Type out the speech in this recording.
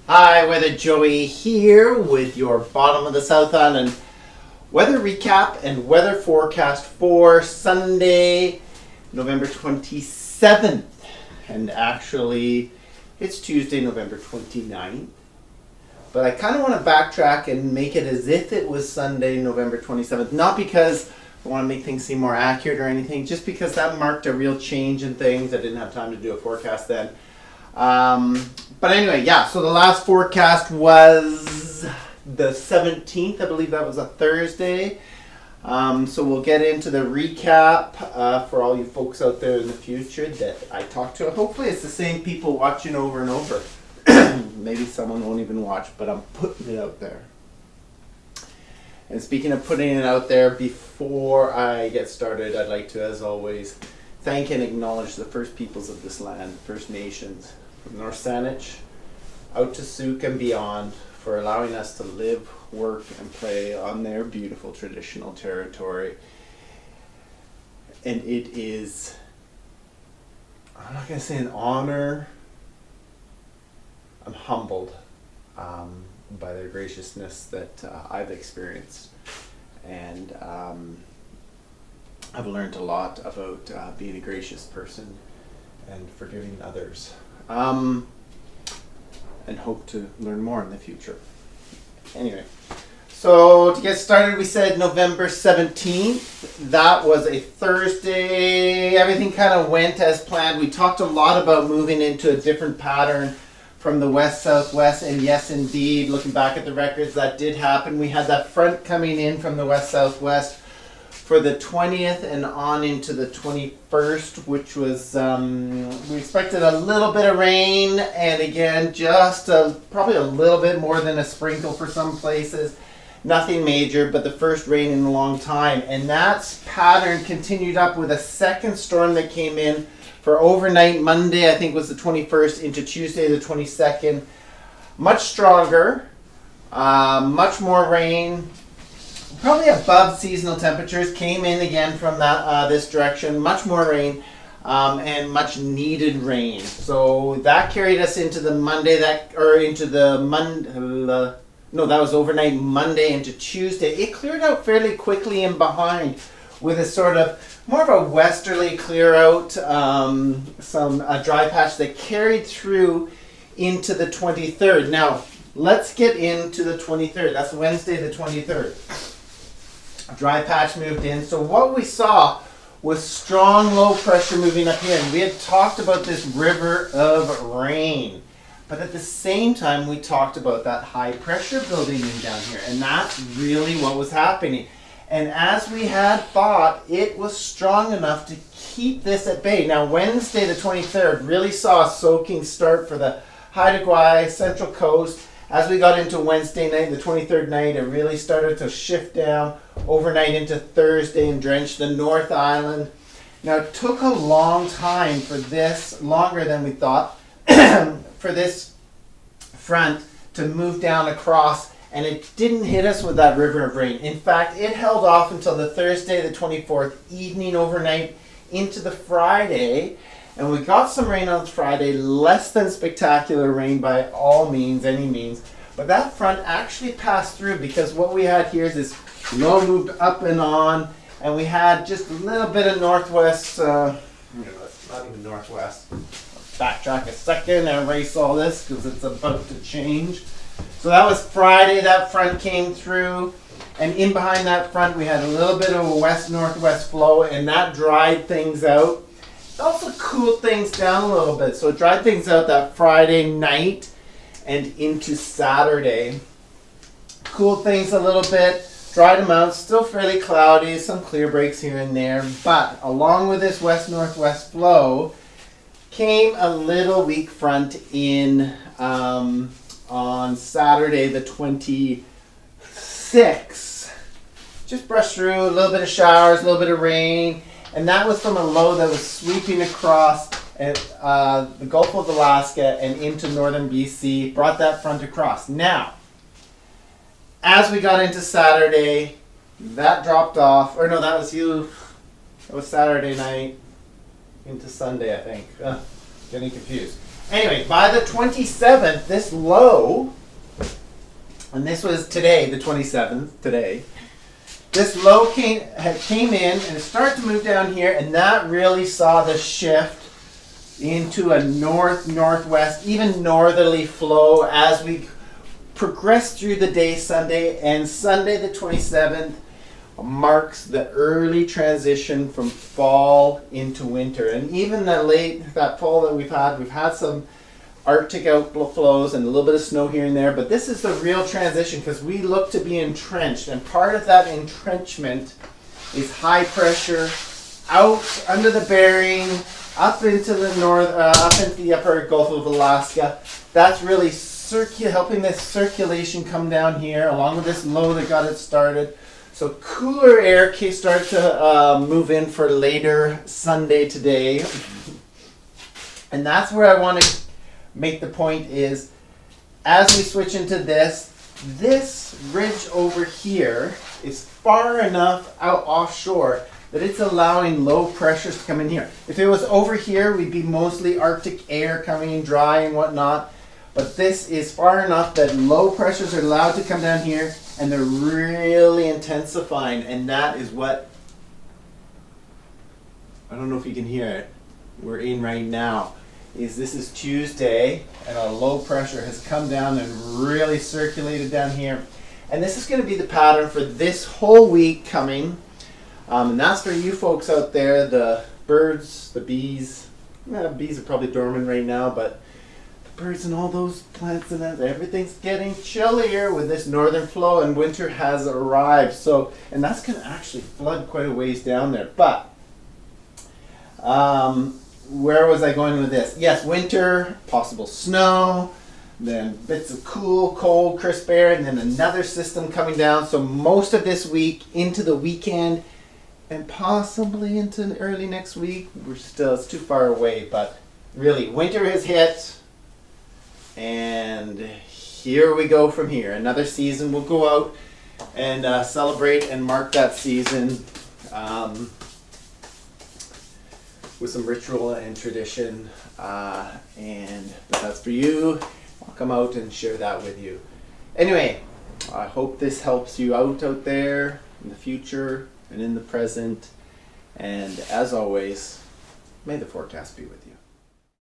Hi, Weather Joey here with your bottom of the South Island weather recap and weather forecast for Sunday, November 27th. And actually, it's Tuesday, November 29th. But I kind of want to backtrack and make it as if it was Sunday, November 27th. Not because I want to make things seem more accurate or anything, just because that marked a real change in things. I didn't have time to do a forecast then. But anyway, yeah, so the last forecast was the 17th. I believe that was a Thursday. So we'll get into the recap for all you folks out there in the future that I talk to. Hopefully it's the same people watching over and over. Maybe someone won't even watch, but I'm putting it out there. And speaking of putting it out there, before I get started, I'd like to, as always, thank and acknowledge the First Peoples of this land, First Nations, from North Saanich out to Sooke and beyond, for allowing us to live, work, and play on their beautiful traditional territory. And it is, I'm not going to say an honor, I'm humbled by their graciousness that I've experienced. And I've learned a lot about being a gracious person and forgiving others. And hope to learn more in the future. Anyway, so to get started, we said November 17th. That was a Thursday. Everything kind of went as planned. We talked a lot about moving into a different pattern from the west-southwest, and yes, indeed, looking back at the records, that did happen. We had that front coming in from the west-southwest for the 20th and on into the 21st, which was, we expected a little bit of rain, and again, just probably a little bit more than a sprinkle for some places. Nothing major, but the first rain in a long time. And that pattern continued up with a second storm that came in for overnight Monday, I think was the 21st, into Tuesday the 22nd. Much stronger, much more rain. Probably above seasonal temperatures, came in again from that this direction. Much more rain and much needed rain. So that carried us into the Monday that was overnight Monday into Tuesday. It cleared out fairly quickly in behind with a sort of more of a westerly clear out, some dry patch that carried through into the 23rd. Now let's get into the 23rd. That's Wednesday the 23rd. Dry patch moved in. So what we saw was strong low pressure moving up here. And we had talked about this river of rain. But at the same time, we talked about that high pressure building in down here. And that's really what was happening. And as we had thought, it was strong enough to keep this at bay. Now, Wednesday the 23rd really saw a soaking start for the Haida Gwaii, Central Coast. As we got into Wednesday night, the 23rd night, it really started to shift down overnight into Thursday and drench the North Island. Now, it took a long time for this, longer than we thought, for this front to move down across, and it didn't hit us with that river of rain. In fact, it held off until the Thursday, the 24th, evening overnight into the Friday. And we got some rain on Friday, less than spectacular rain by all means, any means. But that front actually passed through, because what we had here is this low moved up and on, and we had just a little bit of northwest, not even northwest. Backtrack a second and erase all this because it's about to change. So that was Friday, that front came through. And in behind that front, we had a little bit of a west-northwest flow, and that dried things out. It also cooled things down a little bit. So it dried things out that Friday night and into Saturday. Cooled things a little bit, dried them out, still fairly cloudy, some clear breaks here and there. But along with this west-northwest flow came a little weak front in on Saturday the 26th. Just brushed through, a little bit of showers, a little bit of rain. And that was from a low that was sweeping across the Gulf of Alaska and into northern BC, brought that front across. Now, as we got into Saturday, that dropped off. Or no, that was Saturday night into Sunday, I think. Getting confused. Anyway, by the 27th, this low, and this was today, the 27th, today, this low came in and it started to move down here, and that really saw the shift into a north-northwest, even northerly flow as we progress through the day Sunday. And Sunday the 27th marks the early transition from fall into winter. And even that fall that we've had some Arctic outflows and a little bit of snow here and there, but this is the real transition because we look to be entrenched, and part of that entrenchment is high pressure out under the Bering, up into the north, up into the upper Gulf of Alaska. That's really helping this circulation come down here, along with this low that got it started. So cooler air started to move in for later Sunday today, and that's where I want to make the point is, as we switch into this ridge over here is far enough out offshore that it's allowing low pressures to come in here. If it was over here, we'd be mostly Arctic air coming in dry and whatnot, but this is far enough that low pressures are allowed to come down here, and they're really intensifying, and that is what, I don't know if you can hear it, we're in right now. This is Tuesday, and a low pressure has come down and really circulated down here. And this is going to be the pattern for this whole week coming. And that's for you folks out there, the birds, the bees. Bees are probably dormant right now, but the birds and all those plants and that, everything's getting chillier with this northern flow, and winter has arrived. So, and that's going to actually flood quite a ways down there. But, where was I going with this? Yes, winter, possible snow, then bits of cool, cold, crisp air, and then another system coming down. So most of this week into the weekend, and possibly into early next week. It's too far away, but really, winter has hit, and here we go from here. Another season. We'll go out and celebrate and mark that season. With some ritual and tradition, but that's for you. I'll come out and share that with you. Anyway, I hope this helps you out there in the future and in the present. And as always, may the forecast be with you.